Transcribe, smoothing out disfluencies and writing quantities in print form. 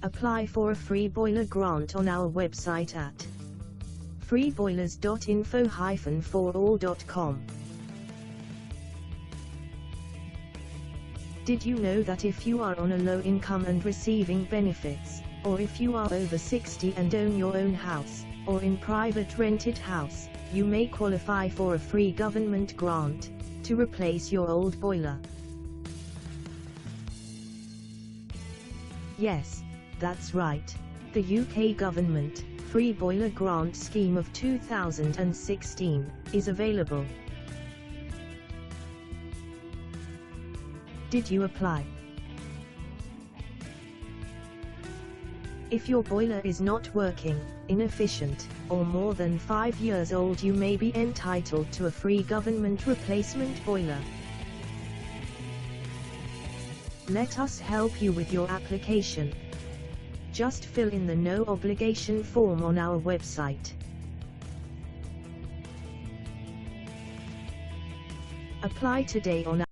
Apply for a free boiler grant on our website at freeboilers.info-forall.com. Did you know that if you are on a low income and receiving benefits, or if you are over 60 and own your own house, or in private rented house, you may qualify for a free government grant to replace your old boiler? Yes, that's right. The UK government Free Boiler Grant Scheme of 2016 is available. Did you apply? If your boiler is not working, inefficient, or more than 5 years old, you may be entitled to a free government replacement boiler. Let us help you with your application. Just fill in the no obligation form on our website. Apply today on